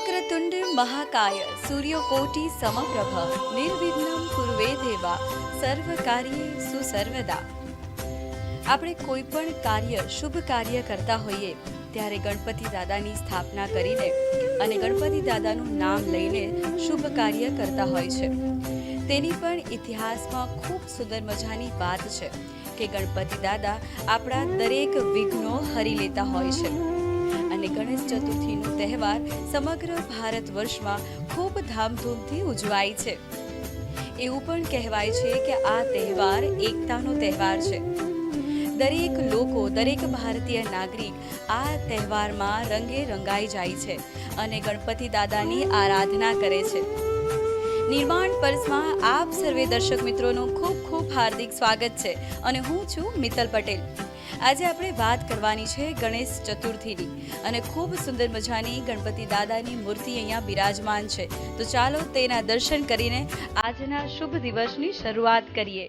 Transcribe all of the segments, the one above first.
વક્રતુંડ મહાકાય સૂર્યકોટિ સમપ્રભ નિર્વિઘ્નમ કુર્વે દેવા સર્વ કાર્યે સુસર્વદા. આપણે કોઈ પણ કાર્ય શુભ કાર્ય કરતા હોઈએ ત્યારે ગણપતિ દાદાની સ્થાપના કરીને અને ગણપતિ દાદાનું નામ લઈને શુભ કાર્ય કરતા હોય છે. તેની પણ ઇતિહાસમાં ખૂબ સુંદર મજાની વાત છે કે ગણપતિ દાદા આપણા દરેક વિઘ્નો હરી લેતા હોય છે. અને ગણેશ ચતુર્થીનો તહેવાર સમગ્ર ભારત વર્ષમાં ખૂબ ધામધૂમથી ઉજવાય છે. એવું પણ કહેવાય છે કે આ તહેવાર એકતાનો તહેવાર છે. દરેક લોકો, દરેક ભારતીય નાગરિક આ તહેવારમાં રંગે રંગાઈ જાય છે અને ગણપતિ દાદાની આરાધના કરે છે. નિર્માણ પર્સમાં આપ સર્વે દર્શક મિત્રોનું ખૂબ ખૂબ હાર્દિક સ્વાગત છે અને હું છું મિત્તલ પટેલ. આજે આપણે વાત કરવાની છે ગણેશ ચતુર્થીની અને ખૂબ સુંદર મજાની ગણપતિ દાદાની મૂર્તિ અહીંયા બિરાજમાન છે. તો ચાલો તેના દર્શન કરીને આજના શુભ દિવસની શરૂઆત કરીએ.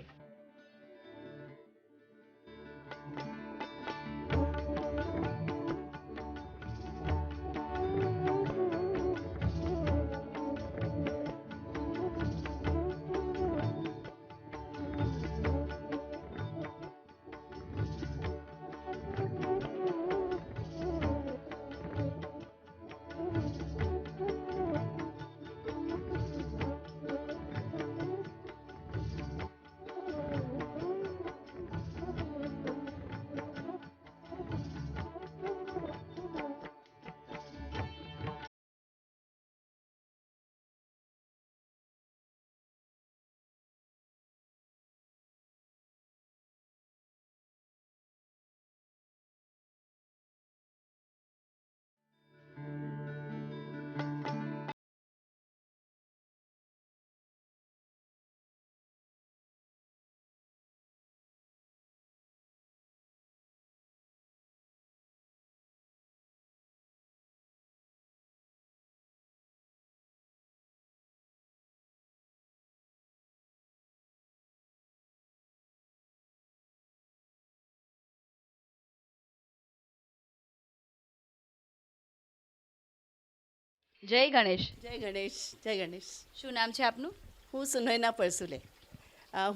જય ગણેશ. જય ગણેશ, જય ગણેશ. શું નામ છે આપનું? હું સુનયના પરસુલે.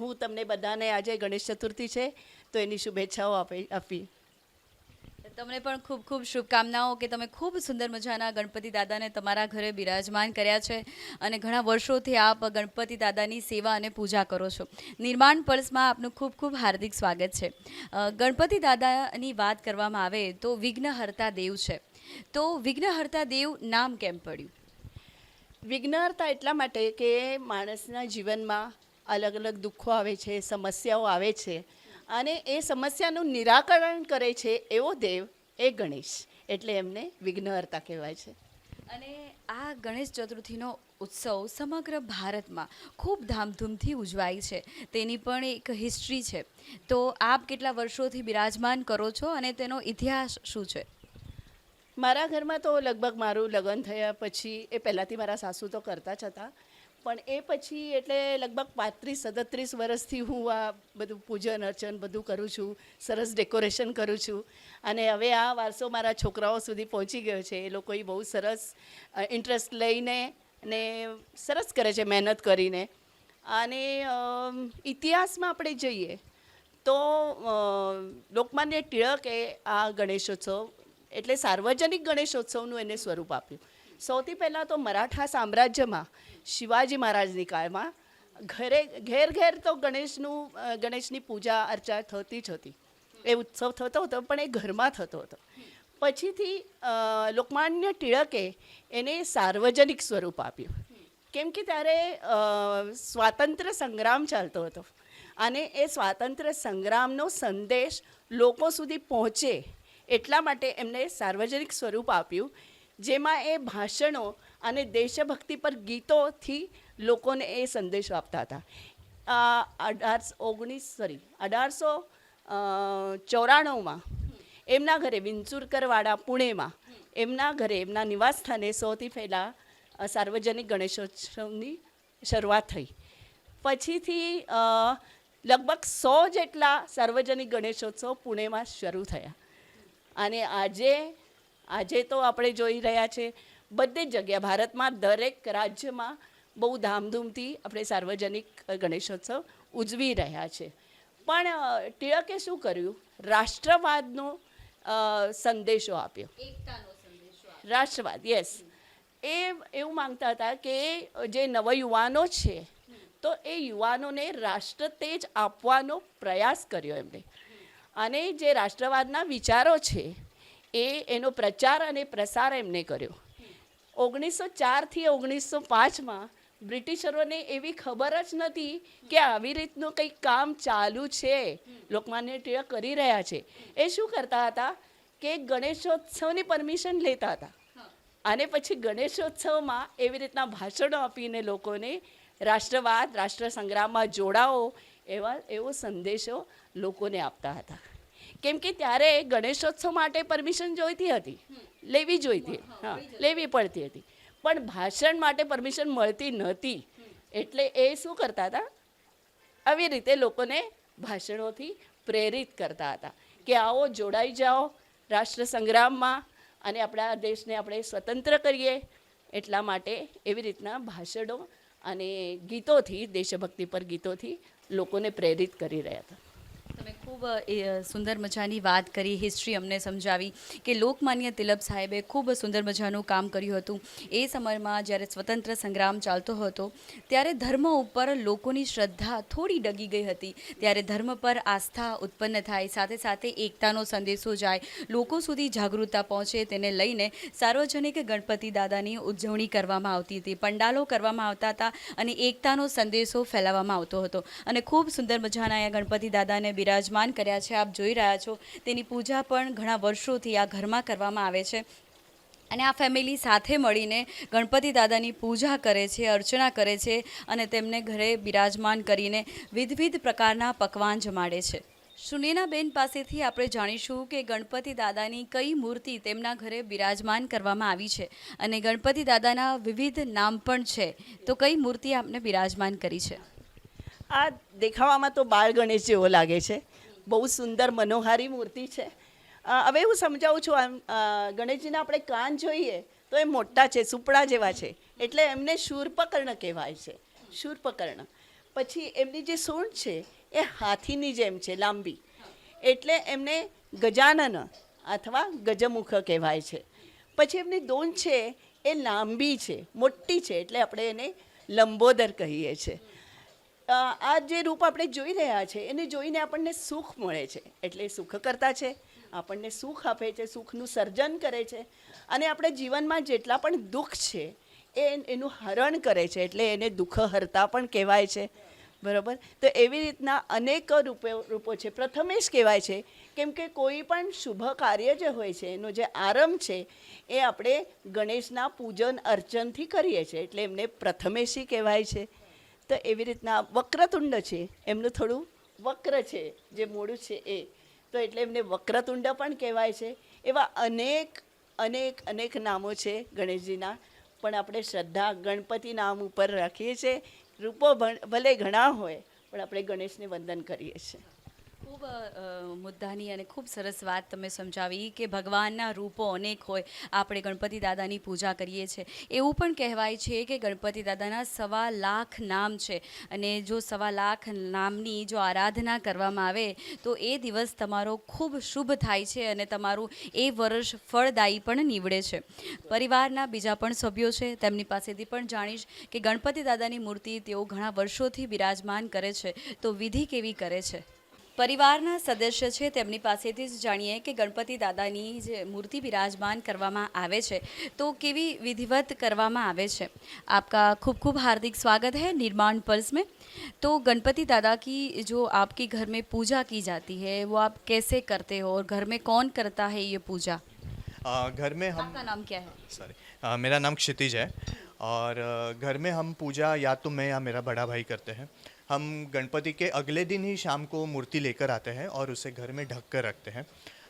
હું તમને બધાને આજે ગણેશ ચતુર્થી છે તો એની શુભેચ્છાઓ આપી. તમને પણ ખૂબ ખૂબ શુભકામનાઓ કે તમે ખૂબ સુંદર મજાના ગણપતિ દાદાને તમારા ઘરે બિરાજમાન કર્યા છે અને ઘણા વર્ષોથી આપ ગણપતિ દાદાની સેવા અને પૂજા કરો છો. નિર્માણ પર્સમાં આપનું ખૂબ ખૂબ હાર્દિક સ્વાગત છે. ગણપતિ દાદાની વાત કરવામાં આવે તો વિઘ્નહર્તા દેવ છે. તો વિઘ્નહર્તા દેવ નામ કેમ પડ્યું? વિઘ્નહર્તા એટલા માટે કે માણસના જીવનમાં અલગ અલગ દુઃખો આવે છે, સમસ્યાઓ આવે છે અને એ સમસ્યાનું નિરાકરણ કરે છે એવો દેવ એ ગણેશ, એટલે એમને વિઘ્નહર્તા કહેવાય છે. અને આ ગણેશ ચતુર્થીનો ઉત્સવ સમગ્ર ભારતમાં ખૂબ ધામધૂમથી ઉજવાય છે. તેની પણ એક હિસ્ટ્રી છે. તો આપ કેટલા વર્ષોથી બિરાજમાન કરો છો અને તેનો ઇતિહાસ શું છે? મારા ઘરમાં તો લગભગ મારું લગ્ન થયા પછી, એ પહેલાંથી મારા સાસુ તો કરતા જ હતા, પણ એ પછી એટલે લગભગ 35-37 વર્ષથી હું આ બધું પૂજન અર્ચન બધું કરું છું, સરસ ડેકોરેશન કરું છું અને હવે આ વારસો મારા છોકરાઓ સુધી પહોંચી ગયો છે. એ લોકોએ બહુ સરસ ઇન્ટરેસ્ટ લઈને અને સરસ કરે છે, મહેનત કરીને. અને ઇતિહાસમાં આપણે જઈએ તો લોકમાન્ય ટિળકે આ ગણેશોત્સવ એટલે સાર્વજનિક ગણેશોત્સવનું એને સ્વરૂપ આપ્યું. સૌથી પહેલાં તો મરાઠા સામ્રાજ્યમાં શિવાજી મહારાજની કાળમાં ઘેર ઘેર તો ગણેશની પૂજા અર્ચા થતી જ હતી. એ ઉત્સવ થતો હતો પણ એ ઘરમાં થતો હતો. પછીથી લોકમાન્ય ટિળકે એને સાર્વજનિક સ્વરૂપ આપ્યું, કેમ કે ત્યારે સ્વાતંત્ર્ય સંગ્રામ ચાલતો હતો અને એ સ્વાતંત્ર્ય સંગ્રામનો સંદેશ લોકો સુધી પહોંચે એટલા માટે એમને સાર્વજનિક સ્વરૂપ આપ્યું, જેમાં એ ભાષણો અને દેશભક્તિ પર ગીતોથી લોકોને એ સંદેશો આપતા હતા. 1894માં એમના ઘરે વિંચુરકરવાડા પુણેમાં એમના ઘરે એમના નિવાસસ્થાને સૌથી પહેલાં સાર્વજનિક ગણેશોત્સવની શરૂઆત થઈ. પછીથી લગભગ 100 જેટલા સાર્વજનિક ગણેશોત્સવ પુણેમાં શરૂ થયા અને આજે તો આપણે જોઈ રહ્યા છે બધી જ જગ્યા ભારતમાં દરેક રાજ્યમાં બહુ ધામધૂમથી આપણે સાર્વજનિક ગણેશોત્સવ ઉજવી રહ્યા છે. પણ ટિળકે શું કર્યું? રાષ્ટ્રવાદનો સંદેશો આપ્યો. રાષ્ટ્રવાદ, યસ. એ એવું માંગતા હતા કે જે નવયુવાનો છે તો એ યુવાનોને રાષ્ટ્ર તેજ આપવાનો પ્રયાસ કર્યો એમણે. અને જે રાષ્ટ્રવાદના વિચારો છે એનો પ્રચાર અને પ્રસાર એમને કર્યો. 1904થી 1905માં બ્રિટિશરોને એવી ખબર જ નથી કે આવી રીતનું કંઈક કામ ચાલુ છે, લોકમાન્ય ટિળક કરી રહ્યા છે. એ શું કરતા હતા કે ગણેશોત્સવની પરમિશન લેતા હતા અને પછી ગણેશોત્સવમાં એવી રીતના ભાષણો આપીને લોકોને રાષ્ટ્રવાદ, રાષ્ટ્ર સંગ્રામમાં જોડાઓ એવો સંદેશો લોકોને આપતા હતા. કેમ કે ત્યારે ગણેશોત્સવ માટે પરમિશન જોઈતી હતી, લેવી જોઈતી, હા, લેવી પડતી હતી. પણ ભાષણ માટે પરમિશન મળતી નહોતી. એટલે એ શું કરતા હતા? આવી રીતે લોકોને ભાષણોથી પ્રેરિત કરતા હતા કે આવો જોડાઈ જાઓ રાષ્ટ્ર સંગ્રામમાં અને આપણા દેશને આપણે સ્વતંત્ર કરીએ. એટલા માટે એવી રીતના ભાષણો અને ગીતોથી, દેશભક્તિ પર ગીતોથી લોકોને પ્રેરિત કરી રહ્યા હતા. તમે ખૂબ સુંદર મજાની વાત કરી, હિસ્ટ્રી અમને સમજાવી કે લોકમાન્ય તિલક સાહેબે ખૂબ સુંદર મજાનું કામ કર્યું હતું. એ સમયમાં જ્યારે સ્વતંત્ર સંગ્રામ ચાલતો હતો ત્યારે ધર્મ ઉપર લોકોની શ્રદ્ધા થોડી ડગી ગઈ હતી. ત્યારે ધર્મ પર આસ્થા ઉત્પન્ન થાય, સાથે સાથે એકતાનો સંદેશો જાય, લોકો સુધી જાગૃતતા પહોંચે, તેને લઈને સાર્વજનિક ગણપતિ દાદાની ઉજવણી કરવામાં આવતી હતી, પંડાલો કરવામાં આવતા હતા અને એકતાનો સંદેશો ફેલાવવામાં આવતો હતો. અને ખૂબ સુંદર મજાના આ ગણપતિ દાદાને બિરાજમાન કર્યા છે. આપ જોઈ રહ્યા છો તેની પૂજા પણ ઘણા વર્ષોથી આ ઘરમાં કરવામાં આવે છે. અને આ ફેમિલી સાથે મળીને ગણપતિ દાદાની પૂજા કરે છે, અર્ચના કરે છે અને તેમને ઘરે બિરાજમાન કરીને વિવિધ પ્રકારના પકવાન જમાડે છે. સુનેનાબેન પાસેથી આપણે જાણીશું કે ગણપતિ દાદાની કઈ મૂર્તિ તેમના ઘરે બિરાજમાન કરવામાં આવી છે અને ગણપતિ દાદાના વિવિધ નામ પણ છે. તો કઈ મૂર્તિ આપને બિરાજમાન કરી છે? આ દેખાવામાં તો બાળ ગણેશ જેવો લાગે છે. બહુ સુંદર મનોહારી મૂર્તિ છે. હવે હું સમજાવું છું. આમ ગણેશજીના આપણે કાન જોઈએ તો એ મોટા છે, સુપડા જેવા છે, એટલે એમને શૂર્પકર્ણ કહેવાય છે. શૂર્પકર્ણ. પછી એમની જે સૂંઢ છે એ હાથીની જેમ છે, લાંબી, એટલે એમને ગજાનન અથવા ગજમુખ કહેવાય છે. પછી એમની દોન છે એ લાંબી છે, મોટી છે, એટલે આપણે એને લંબોદર કહીએ છીએ. આ જે રૂપ આપણે જોઈ રહ્યા છે એને જોઈને આપણને સુખ મળે છે, એટલે સુખકર્તા છે, આપણને સુખ આપે છે, સુખનું સર્જન કરે છે અને આપણે જીવનમાં જેટલા પણ દુઃખ છે એનું હરણ કરે છે, એટલે એને દુઃખહર્તા પણ કહેવાય છે. બરાબર? તો એવી રીતના અનેક રૂપો છે. પ્રથમેશ કહેવાય છે કેમ કે કોઈ પણ શુભ કાર્ય જે હોય છે એનો જે આરંભ છે એ આપણે ગણેશના પૂજન અર્ચનથી કરીએ છીએ, એટલે એમને પ્રથમેશી કહેવાય છે. તો એવી રીતના વક્રતુંડ છે, એમનું થોડું વક્ર છે, જે મોડું છે એ, તો એટલે એમને વક્રતુંડ પણ કહેવાય છે. એવા અનેક અનેક અનેક નામો છે ગણેશજીના, પણ આપણે શ્રદ્ધા ગણપતિ નામ ઉપર રાખીએ છીએ. રૂપો ભલે ઘણા હોય પણ આપણે ગણેશને વંદન કરીએ છીએ. ખૂબ મુદ્દાની અને ખૂબ સરસ વાત તમે સમજાવી કે ભગવાનના રૂપો અનેક હોય, આપણે ગણપતિ દાદાની પૂજા કરીએ છીએ. એવું પણ કહેવાય છે કે ગણપતિ દાદાના 1.25 લાખ નામ છે અને જો 1.25 લાખ નામની જો આરાધના કરવામાં આવે તો એ દિવસ તમારો ખૂબ શુભ થાય છે અને તમારું એ વર્ષ ફળદાયી પણ નીવડે છે. પરિવારના બીજા પણ સભ્યો છે, તેમની પાસેથી પણ જાણીશ કે ગણપતિ દાદાની મૂર્તિ તેઓ ઘણા વર્ષોથી બિરાજમાન કરે છે, તો વિધિ કેવી કરે છે? પરિવારના સદસ્ય છે તેમની પાસેથી જ જાણીએ કે ગણપતિ દાદાની જે મૂર્તિ બિરાજમાન કરવામાં આવે છે તો કેવી વિધિવત કરવામાં આવે છે. आपका खूब खूब हार्दिक स्वागत है निर्माण पल्स में. तो गणपति दादा की जो आपके घर में पूजा की जाती है वो आप कैसे करते हो और घर में कौन करता है ये पूजा? घर में हम, आपका नाम क्या है? सॉरी, मेरा नाम क्षितिज है और घर में हम पूजा या तो मैं या मेरा बड़ा भाई करते हैं. हम गणपति के अगले दिन ही शाम को मूर्ति लेकर आते हैं और उसे घर में ढक कर रखते हैं.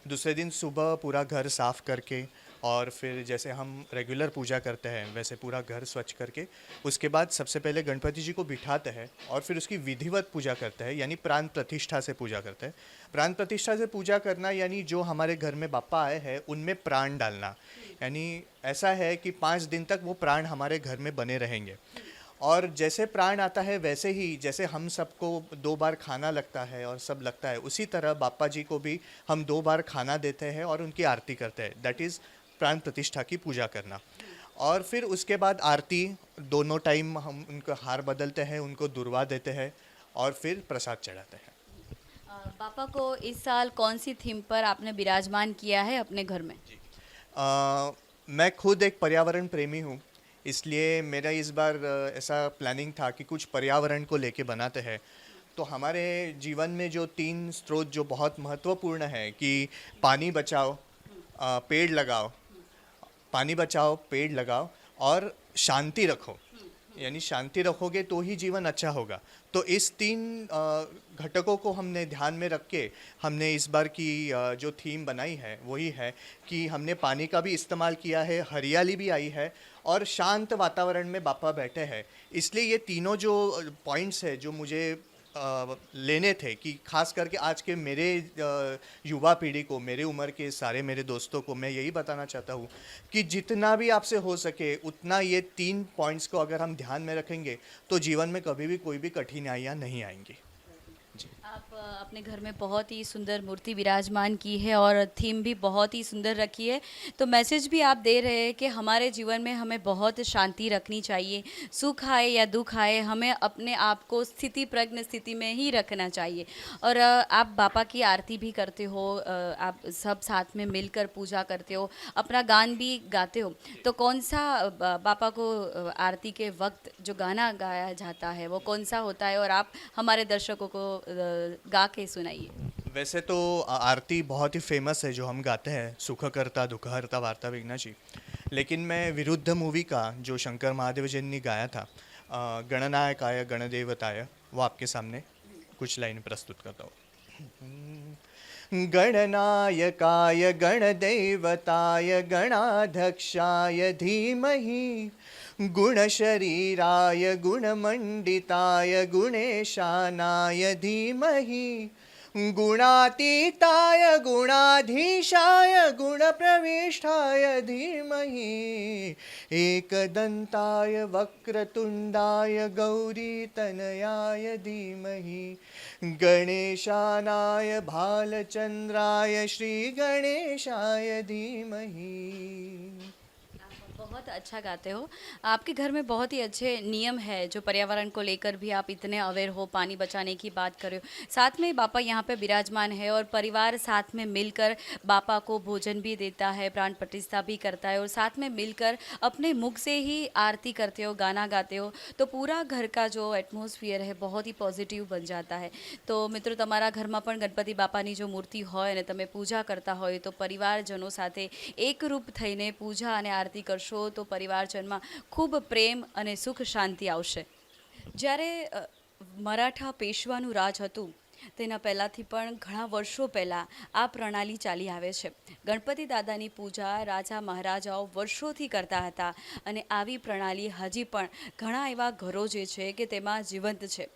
दूसरे दिन सुबह पूरा घर साफ़ करके और फिर जैसे हम रेगुलर पूजा करते हैं वैसे पूरा घर स्वच्छ करके उसके बाद सबसे पहले गणपति जी को बिठाते हैं और फिर उसकी विधिवत पूजा करते हैं, यानी प्राण प्रतिष्ठा से पूजा करते हैं। प्राण प्रतिष्ठा से पूजा करना यानी जो हमारे घर में बापा आए हैं उनमें प्राण डालना, यानी ऐसा है कि 5 दिन तक वो प्राण हमारे घर में बने रहेंगे। और जैसे प्राण आता है वैसे ही जैसे हम सबको 2 बार खाना लगता है और सब लगता है, उसी तरह बापा जी को भी हम 2 बार खाना देते हैं और उनकी आरती करते हैं। दैट इज़ प्राण प्रतिष्ठा की पूजा करना। और फिर उसके बाद आरती, दोनों टाइम हम उनका हार बदलते हैं, उनको दुर्वा देते हैं और फिर प्रसाद चढ़ाते हैं। पापा को इस साल कौन सी थीम पर आपने विराजमान किया है अपने घर में? मैं खुद एक पर्यावरण प्रेमी हूँ, इसलिए मेरा इस बार ऐसा प्लानिंग था कि कुछ पर्यावरण को लेके बनाते हैं। तो हमारे जीवन में जो 3 स्रोत जो बहुत महत्वपूर्ण है कि पानी बचाओ, पेड़ लगाओ, पानी बचाओ, पेड़ लगाओ और शांति रखो, यानी शांति रखोगे तो ही जीवन अच्छा होगा। तो इस 3 घटकों को हमने ध्यान में रख के हमने इस बार की जो थीम बनाई है वही है कि हमने पानी का भी इस्तेमाल किया है, हरियाली भी आई है और शांत वातावरण में बापा बैठे हैं। इसलिए ये तीनों जो पॉइंट्स है जो मुझे लेने थे कि खास करके आज के मेरे युवा पीढ़ी को, मेरे उम्र के सारे मेरे दोस्तों को मैं यही बताना चाहता हूँ कि जितना भी आपसे हो सके उतना ये 3 पॉइंट्स को अगर हम ध्यान में रखेंगे तो जीवन में कभी भी कोई भी कठिनाइयाँ नहीं आएंगी। आप अपने घर में बहुत ही सुंदर मूर्ति विराजमान की है और थीम भी बहुत ही सुंदर रखी है। तो मैसेज भी आप दे रहे हैं कि हमारे जीवन में हमें बहुत शांति रखनी चाहिए, सुख आए या दुख आए हमें अपने आप को स्थिति प्रज्ञ स्थिति में ही रखना चाहिए। और आप बापा की आरती भी करते हो, आप सब साथ में मिलकर पूजा करते हो, अपना गान भी गाते हो। तो कौन सा बापा को आरती के वक्त जो गाना गाया जाता है वो कौन सा होता है, और आप हमारे दर्शकों को गा के सुनाइए। वैसे तो आरती बहुत ही फेमस है जो हम गाते हैं, सुखकर्ता दुखहर्ता वार्ता विघ्नाची। लेकिन मैं विरुद्ध मूवी का जो शंकर महादेव जी ने गाया था, गणनायकाय गणदेवताय, वो आपके सामने कुछ लाइन प्रस्तुत करता हूँ। गणनायकाय गणदेवताय गणाध्यक्षाय धीमहि गुणशरीराय गुणमण्डिताय गुणेशानाय धीमहि गुणातीताय गुणाधीशाय गुणप्रविष्टाय धीमहि एकदन्ताय वक्रतुण्डाय गौरीतनयाय धीमहि गणेशानाय भालचन्द्राय श्रीगणेशाय धीमहि। बहुत अच्छा गाते हो। आपके घर में बहुत ही अच्छे नियम है जो पर्यावरण को लेकर भी आप इतने अवेयर हो, पानी बचाने की बात कर रहे हो। साथ में बापा यहाँ पे विराजमान है और परिवार साथ में मिलकर बापा को भोजन भी देता है, प्राण प्रतिष्ठा भी करता है और साथ में मिलकर अपने मुख से ही आरती करते हो, गाना गाते हो, तो पूरा घर का जो एटमोस्फियर है बहुत ही पॉजिटिव बन जाता है। तो મિત્રો તમારા ઘરમાં પણ ગણપતિ બાપાની જો મૂર્તિ હોય અને તમે પૂજા કરતા હોય તો પરિવારજનો સાથે એકરૂપ થઈને પૂજા અને આરતી કરશો તો પરિવારજનમાં ખૂબ પ્રેમ અને સુખ શાંતિ આવશે। જ્યારે મરાઠા પેશવાનું રાજ હતું તેના પહેલાંથી પણ ઘણા વર્ષો પહેલાં આ પ્રણાલી ચાલી આવે છે। ગણપતિ દાદાની પૂજા રાજા મહારાજાઓ વર્ષોથી કરતા હતા અને આવી પ્રણાલી હજી પણ ઘણા એવા ઘરો જે છે કે તેમાં જીવંત છે।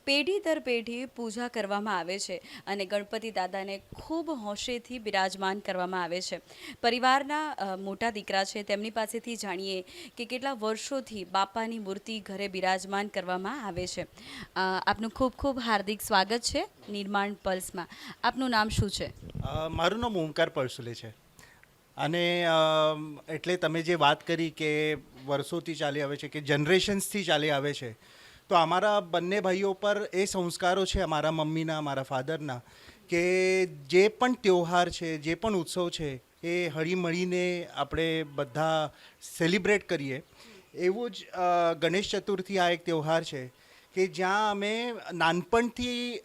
પેઢી દર પેઢી પૂજા કરવામાં આવે છે અને ગણપતિ દાદાને ખૂબ હોંશેથી બિરાજમાન કરવામાં આવે છે। પરિવારના મોટા દીકરા છે તેમની પાસેથી જાણીએ કે કેટલા વર્ષોથી બાપાની મૂર્તિ ઘરે બિરાજમાન કરવામાં આવે છે। આપનું ખૂબ ખૂબ હાર્દિક સ્વાગત છે નિર્માણ પલ્સમાં। આપનું નામ શું છે? મારું નામ ઓમકાર પરસુલે છે અને એટલે તમે જે વાત કરી કે વર્ષોથી ચાલી આવે છે કે જનરેશન્સથી ચાલી આવે છે, તો અમારા બંને ભાઈઓ પર એ સંસ્કારો છે, અમારા મમ્મીના, મારા ફાધરના, કે જે પણ તહેવાર છે, જે પણ ઉત્સવ છે એ હળીમળીને આપણે બધા સેલિબ્રેટ કરીએ। એવું જ ગણેશ ચતુર્થી આ એક તહેવાર છે કે જ્યાં અમે નાનપણથી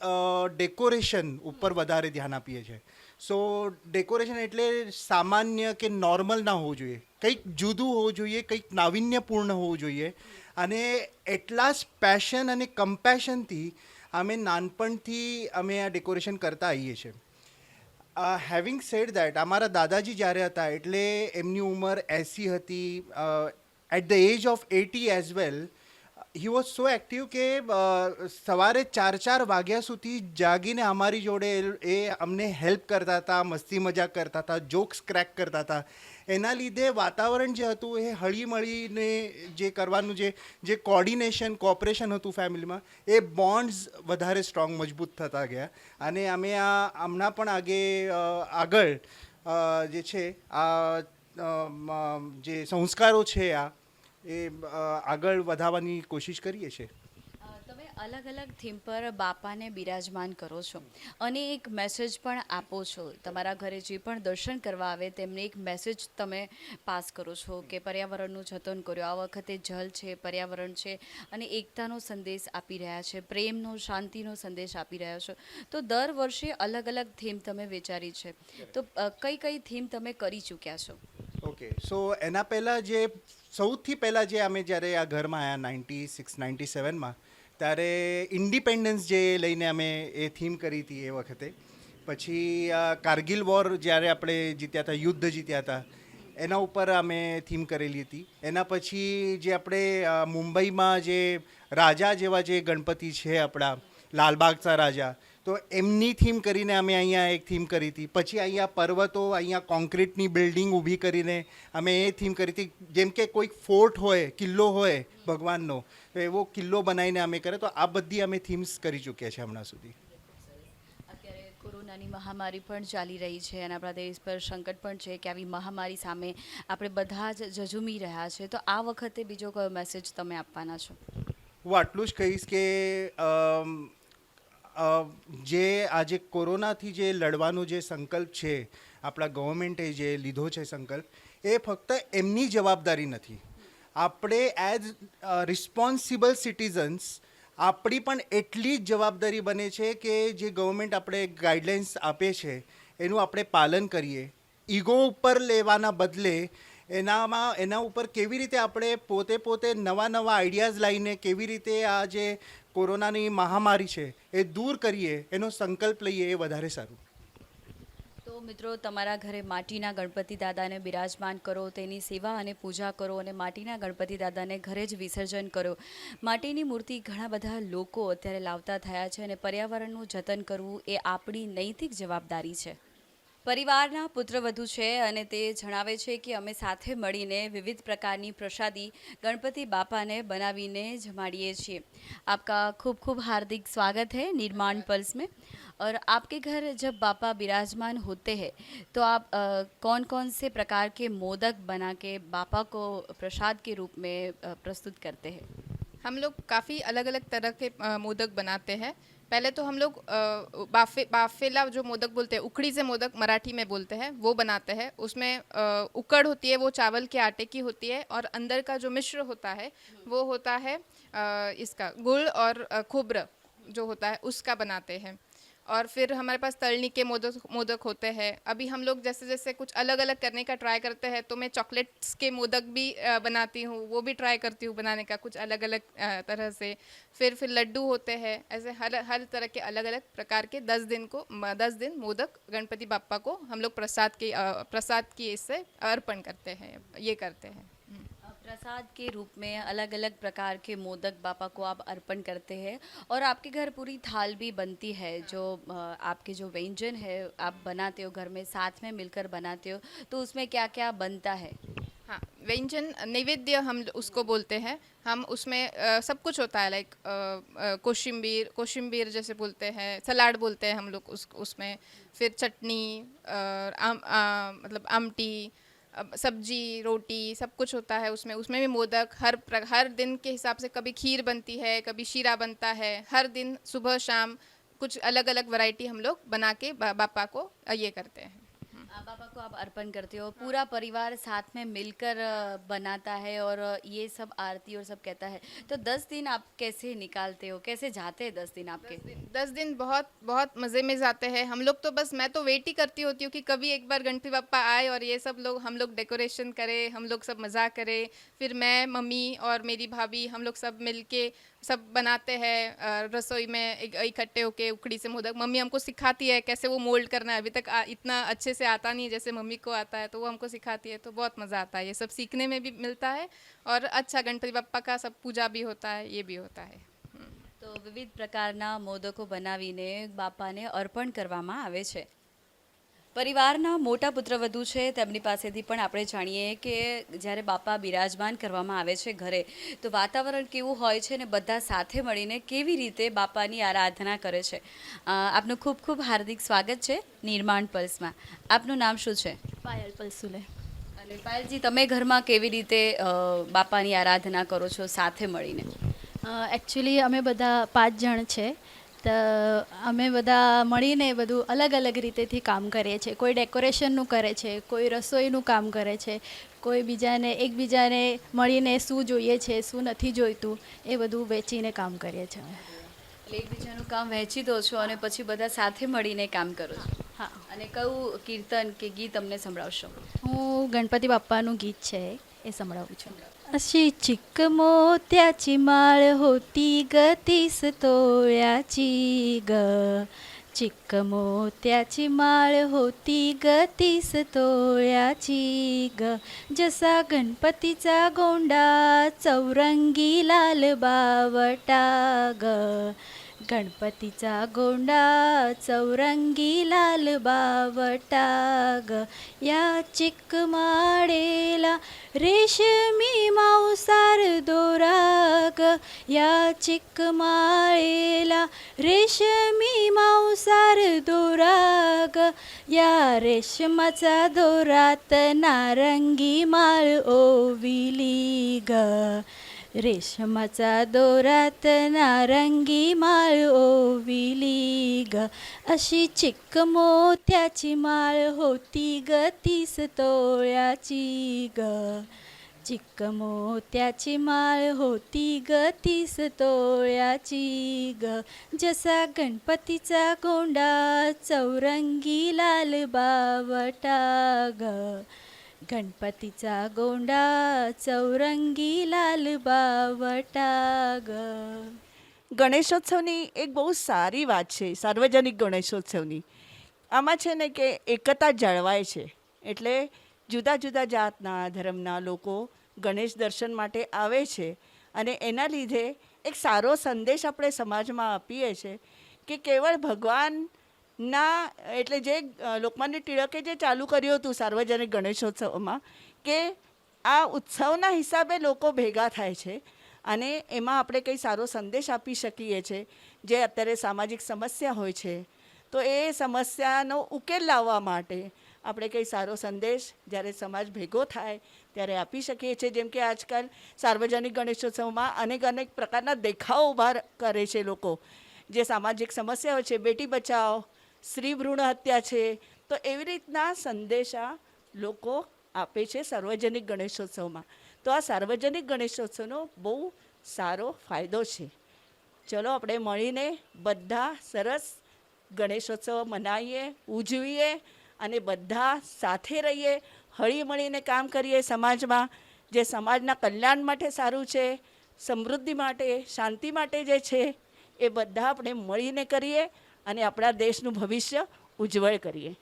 ડેકોરેશન ઉપર વધારે ધ્યાન આપીએ છીએ। સો ડેકોરેશન એટલે સામાન્ય કે નોર્મલ ના હોવું જોઈએ, કંઈક જુદું હોવું જોઈએ, કંઈક નાવિન્યપૂર્ણ હોવું જોઈએ અને એટલા જ પેશન અને કમ્પેશનથી અમે નાનપણથી અમે આ ડેકોરેશન કરતા આવીએ છીએ। હેવિંગ સેડ દેટ અમારા દાદાજી જ્યારે હતા એટલે એમની ઉંમર 80 હતી. At the age of 80 as well he was so active કે સવારે 4 વાગ્યા સુધી જાગીને અમારી જોડે એ અમને હેલ્પ કરતા હતા, મસ્તી મજાક કરતા હતા, જોક્સ ક્રેક કરતા હતા. એના લીધે વાતાવરણ જે હતું એ હળીમળીને જે કરવાનું જે કોર્ડિનેશન કોઓપરેશન હતું ફેમિલીમાં એ બોન્ડ્સ વધારે સ્ટ્રોંગ મજબૂત થતા ગયા. અને અમે હમણાં પણ આગળ જે છે જે સંસ્કારો છે એ આગળ વધારવાની કોશિશ કરીએ છીએ. તમે અલગ અલગ થીમ પર બાપાને બિરાજમાન કરો છો અને એક મેસેજ પણ આપો છો. તમારા ઘરે જે પણ દર્શન કરવા આવે તેમને એક મેસેજ તમે પાસ કરો છો કે પર્યાવરણનું જતન કર્યો. આ વખતે જલ છે, પર્યાવરણ છે અને એકતાનો સંદેશ આપી રહ્યા છે, પ્રેમનો, શાંતિનો સંદેશ આપી રહ્યા છો. તો દર વર્ષે અલગ અલગ થીમ તમે વિચારી છે, તો કઈ કઈ થીમ તમે કરી ચૂક્યા છો? ઓકે, સો એના પહેલાં સૌથી પહેલાં જે અમે જ્યારે આ ઘરમાં આવ્યા 96-97માં ત્યારે ઇન્ડિપેન્ડન્સ ડે લઈને અમે એ થીમ કરી હતી એ વખતે. પછી કારગિલ વોર જ્યારે આપણે જીત્યા હતા, યુદ્ધ જીત્યા હતા, એના ઉપર અમે થીમ કરેલી હતી. એના પછી જે આપણે મુંબઈમાં જે રાજા જેવા જે ગણપતિ છે આપણા લાલબાગचा રાજા, તો એમની થીમ કરીને અમે અહીંયા એક થીમ કરી હતી. પછી અહીંયા પર્વતો, અહીંયા કોન્ક્રીટની બિલ્ડિંગ ઊભી કરીને અમે એ થીમ કરી હતી. જેમ કે કોઈક ફોર્ટ હોય, કિલ્લો હોય ભગવાનનો, તો એવો કિલ્લો બનાવીને અમે કરે. તો આ બધી અમે થીમ્સ કરી ચૂક્યા છે હમણાં સુધી. અત્યારે કોરોનાની મહામારી પણ ચાલી રહી છે અને આપણા દેશ પર સંકટ પણ છે કે આવી મહામારી સામે આપણે બધા જ ઝઝૂમી રહ્યા છે. તો આ વખતે બીજો કયો મેસેજ તમે આપવાના છો? હું આટલું જ કહીશ કે જે આજે કોરોનાથી જે લડવાનો જે સંકલ્પ છે આપણા ગવર્મેન્ટે જે લીધો છે સંકલ્પ, એ ફક્ત એમની જવાબદારી નથી. આપણે એઝ રિસ્પોન્સિબલ સિટીઝન્સ આપણી પણ એટલી જ જવાબદારી બને છે કે જે ગવર્મેન્ટ આપણે ગાઈડલાઇન્સ આપે છે એનું આપણે પાલન કરીએ. ઈગો ઉપર લેવાના બદલે એના ઉપર કેવી રીતે આપણે પોતે નવા આઈડિયાઝ લાવીને કેવી રીતે આ જે કોરોનાની મહામારી છે એ દૂર કરીએ એનો સંકલ્પ લઈએ, એ વધારે સારું. તો મિત્રો, તમારા ઘરે માટીના ગણપતિ દાદાને બિરાજમાન કરો, તેની સેવા અને પૂજા કરો અને માટીના ગણપતિ દાદાને ઘરે જ વિસર્જન કરો. માટીની મૂર્તિ ઘણા બધા લોકો અત્યારે લાવતા થયા છે અને પર્યાવરણનું જતન કરવું એ આપણી નૈતિક જવાબદારી છે. પરિવારના પુત્રવધુ છે અને તે જણાવે છે કે અમે સાથે મળીને વિવિધ પ્રકારની પ્રસાદી गणपति बापा ने बनावीने जमाड़िए છીએ. आपका खूब खूब हार्दिक स्वागत है निर्माण पल्स में. और आपके घर जब बापा विराजमान होते हैं तो आप कौन कौन से प्रकार के मोदक बना के बापा को प्रसाद के रूप में प्रस्तुत करते हैं? हम लोग काफ़ी अलग अलग तरह के मोदक बनाते हैं. पहले तो हम लोग बाफेला जो मोदक बोलते हैं, उखड़ी से मोदक मराठी में बोलते हैं, वो बनाते हैं. उसमें उकड़ होती है, वो चावल के आटे की होती है और अंदर का जो मिश्र होता है वो होता है इसका गुड़ और खोबरा जो होता है उसका बनाते हैं. और फिर हमारे पास तलनी के मोदक होते हैं. अभी हम लोग जैसे जैसे कुछ अलग अलग करने का ट्राई करते हैं, तो मैं चॉकलेट्स के मोदक भी बनाती हूँ, वो भी ट्राई करती हूँ बनाने का कुछ अलग अलग तरह से. फिर लड्डू होते हैं. ऐसे हर तरह के अलग अलग प्रकार के 10 दिन मोदक गणपति बाप्पा को हम लोग प्रसाद की इससे अर्पण करते हैं, ये करते हैं. प्रसाद के रूप में अलग अलग प्रकार के मोदक बापा को आप अर्पण करते हैं और आपके घर पूरी थाल भी बनती है. जो आपके जो व्यंजन है आप बनाते हो घर में, साथ में मिलकर बनाते हो, तो उसमें क्या क्या बनता है? हाँ, व्यंजन नैवेद्य हम उसको बोलते हैं. हम उसमें सब कुछ होता है, लाइक कोशिम्बीर जैसे बोलते हैं, सलाड बोलते हैं हम लोग उसमें. फिर चटनी, मतलब आमटी, सब्जी, रोटी, सब कुछ होता है उसमें भी मोदक. हर दिन के हिसाब से कभी खीर बनती है, कभी शीरा बनता है. हर दिन सुबह शाम कुछ अलग अलग वैरायटी हम लोग बना के बापा को ये करते हैं. बाबा को आप अर्पण करते हो, पूरा परिवार साथ में मिलकर बनाता है और ये सब आरती और सब कहता है. तो 10 दिन आप कैसे निकालते हो, कैसे जाते हैं 10 दिन आपके? 10 दिन बहुत बहुत मज़े में जाते हैं हम लोग. तो बस मैं तो वेट ही करती होती हूँ कि कभी एक बार गणपति बाप्पा आए और ये सब लोग हम लोग डेकोरेशन करें, हम लोग सब मज़ा करें. फिर मैं, मम्मी और मेरी भाभी हम लोग सब मिल के सब बनाते हैं रसोई में इकट्ठे होके उखड़ी से मोदक। मम्मी हमको सिखाती है कैसे वो मोल्ड करना है। अभी तक इतना अच्छे से आता नहीं है जैसे मम्मी को आता है, तो वो हमको सिखाती है, तो बहुत मज़ा आता है। ये सब सीखने में भी मिलता है और अच्छा गणपति बप्पा का सब पूजा भी होता है, ये भी होता है। તો વિવિધ પ્રકારના મોદકો બનાવીને બાપાને અર્પણ કરવામાં આવે છે. પરિવારના મોટા પુત્રવધુ છે તેમની પાસેથી પણ આપણે જાણીએ કે જ્યારે બાપા બિરાજમાન કરવામાં આવે છે ઘરે, તો વાતાવરણ કેવું હોય છે ને બધા સાથે મળીને કેવી રીતે બાપાની આરાધના કરે છે. આપનું ખૂબ ખૂબ હાર્દિક સ્વાગત છે નિર્માણ પલ્સમાં. આપનું નામ શું છે? પાયલ પલસુલે. અને પાયલજી, તમે ઘરમાં કેવી રીતે બાપાની આરાધના કરો છો સાથે મળીને? એકચ્યુઅલી અમે બધા 5 જણ છે, તો અમે બધા મળીને બધું અલગ અલગ રીતેથી કામ કરીએ છીએ. કોઈ ડેકોરેશનનું કરે છે, કોઈ રસોઈનું કામ કરે છે, કોઈ બીજાને એકબીજાને મળીને શું જોઈએ છે શું નથી જોઈતું એ બધું વેચીને કામ કરીએ છીએ અમે. એટલે એકબીજાનું કામ વહેંચી દો છો અને પછી બધા સાથે મળીને કામ કરો છો. હા, અને કયું કીર્તન કે ગીત અમને સંભળાવશો? હું ગણપતિ બાપ્પાનું ગીત છે એ સંભળાવું છું. अशी चिक मोत्याची माळ होती ग 30 तोळ्याची ग, चिक मोत्याची माळ होती ग 30 तोळ्याची ग, जसा गणपतीचा गोंडा चौरंगी लाल बावटा ग, गणपतीचा गोंडा चौरंगी लाल बावटा ग, या चिक माळेला रेशमी मांसार दोरा ग, या चिक माळेला रेशमी मांसार दोरा ग, या रेशमाचा दोरात नारंगी माळ ओविली ग, रेशमाचा दोरात नारंगी माळ ओविली ग, अशी चिक मोत्याची माळ होती ग 30 तोळ्याची ग, चिक मोत्याची माळ होती ग 30 तोळ्याची ग, जसा गणपतीचा गोंडा चौरंगी लाल बावटा ग, गणपतीचा गोंडा चौरंगी लाल बावटा ग. ગણેશોત્સવની એક બહુ સારી વાત છે સાર્વજનિક ગણેશોત્સવની. આમાં છે ને કે એકતા જળવાય છે. એટલે જુદા જુદા જાતના ધર્મના લોકો ગણેશ દર્શન માટે આવે છે અને એના લીધે એક સારો સંદેશ આપણે સમાજમાં આપીએ છીએ કે કેવળ ભગવાનના એટલે જે લોકમાન્ય ટિળકે જે ચાલુ કર્યું હતું સાર્વજનિક ગણેશોત્સવમાં કે આ ઉત્સવના હિસાબે લોકો ભેગા થાય છે અને એમાં આપણે કંઈ સારો સંદેશ આપી શકીએ છીએ. જે અત્યારે સામાજિક સમસ્યા હોય છે તો એ સમસ્યાનો ઉકેલ લાવવા માટે આપણે કંઈ સારો સંદેશ જ્યારે સમાજ ભેગો થાય ત્યારે આપી શકીએ છીએ. જેમ કે આજકાલ સાર્વજનિક ગણેશોત્સવમાં અનેક પ્રકારના દેખાવો ઊભા કરે છે લોકો, જે સામાજિક સમસ્યાઓ છે, બેટી બચાવો, સ્ત્રી ભ્રૂણ હત્યા છે, તો એવી રીતના સંદેશા લોકો આપે છે સાર્વજનિક ગણેશોત્સવમાં. તો આ સાર્વજનિક ગણેશોત્સવનો બહુ સારો ફાયદો છે. ચલો આપણે મળીને બધા સરસ ગણેશોત્સવ મનાવીએ, ઉજવીએ અને બધા સાથે રહીએ, હળી મળીને કામ કરીએ સમાજમાં, જે સમાજના કલ્યાણ માટે સારું છે, સમૃદ્ધિ માટે, શાંતિ માટે જે છે એ બધા આપણે મળીને કરીએ અને આપણા દેશનું ભવિષ્ય ઉજ્જવળ કરીએ.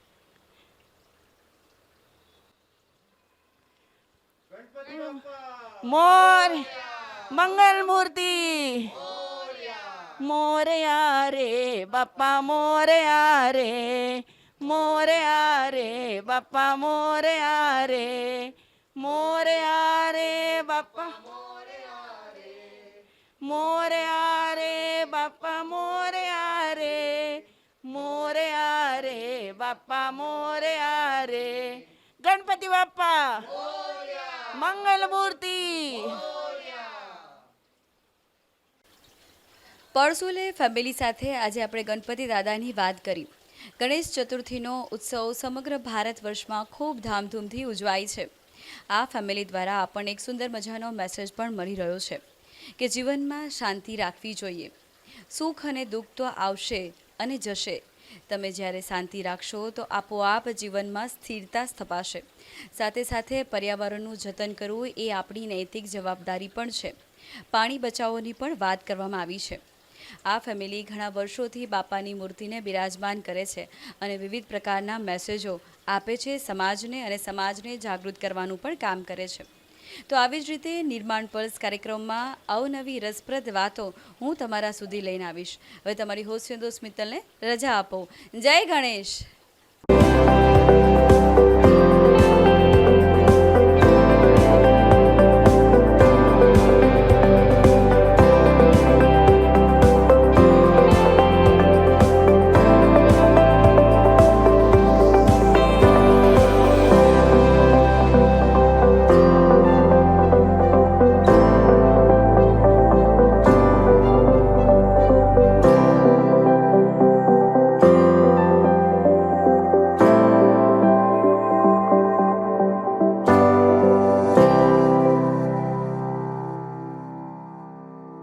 મોર મંગલ મૂર્તિ મોરયા રે બાપા મોરયા રે, મોરયા રે બાપા મોરયા રે, મોરયા રે બાપા મોરયા રે બાપા મોરયા રે, મોરયા રે બાપા મોરયા રે. ગણપતિ બાપા મંગલ મૂર્તિ. પડસુલે ફેમિલી સાથે આજે આપણે ગણપતિ દાદાની વાત કરી. ગણેશ ચતુર્થીનો ઉત્સવ સમગ્ર ભારત વર્ષમાં ખૂબ ધામધૂમથી ઉજવાય છે. આ ફેમિલી દ્વારા આપણને એક સુંદર મજાનો મેસેજ પણ મળી રહ્યો છે કે જીવનમાં શાંતિ રાખવી જોઈએ. સુખ અને દુઃખ તો આવશે અને જશે. તમે જ્યારે શાંતિ રાખશો તો આપોઆપ જીવનમાં સ્થિરતા સ્થપાશે. સાથે સાથે પર્યાવરણનું જતન કરવું એ આપણી નૈતિક જવાબદારી પણ છે. પાણી બચાવોની પણ વાત કરવામાં આવી છે. આ ફેમિલી ઘણા વર્ષોથી બાપાની મૂર્તિને બિરાજમાન કરે છે અને વિવિધ પ્રકારના મેસેજો આપે છે સમાજને, અને સમાજને જાગૃત કરવાનું પણ કામ કરે છે. તો આવી જ રીતે નિર્માણ પલ્સ કાર્યક્રમમાં અવનવી રસપ્રદ વાતો હું તમારા સુધી લઈને આવીશ. હવે તમારી હોસ્ટ મિત્તલને રજા આપો. જય ગણેશ.